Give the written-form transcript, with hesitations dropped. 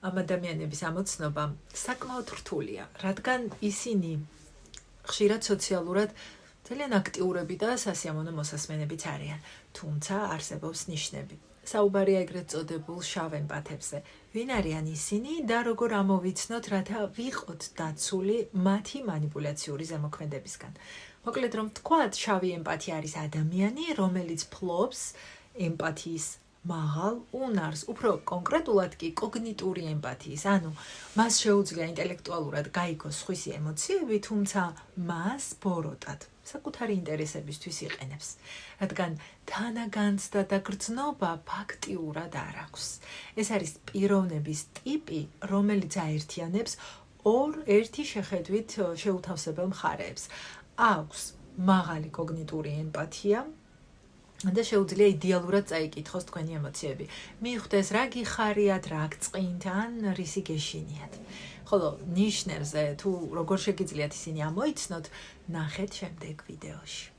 ამ ადამიანების ამოცნობა საკმაოდ რთულია, რადგან ისინი ხშირად სოციალურად ძალიან აქტიურები და სასიამოვნო მოსასმენებიც არიან, თუმცა არსებობს ნიშნები. საუბარია ეგრეთ წოდებულ შავ ემპათებზე. ვინ არიან ისინი და როგორ ამოვიცნოთ, რათა ვიყოთ დაცული მათი манипуляციური ზემოქმედებისგან. მოკლედ რომ ვთქვათ, შავი ემპათია არის ადამიანი, რომელიც ფლობს ემპათიის მაღალ უნარს, უფრო კონკრეტულად კი კოგნიტური ემპათიის, ანუ მას შეუძლია ინტელექტუალურად გაიგოს სხვისი ემოციები, თუმცა მას ბოროტად საკუთარი ინტერესებისთვის იყენებს, რადგან თანაგანცდა და გრძნობა ფაქტიურად არ აქვს. ეს არის პიროვნების ტიპი, რომელიც აერთიანებს ერთი შეხედვით შეუთავსებელ მხარეებს. აქვს მაღალი კოგნიტური ემპათია და შეუძლია იდეალურად წაიკითხოს თქვენი ემოციები. მიხვდეს რა გიხარიათ, რა გწყინთ ან რისი გეშინიათ. ხოლო ნიშნებზე თუ როგორ შეგიძლიათ ისინი ამოიცნოთ, ნახეთ შემდეგ ვიდეოში.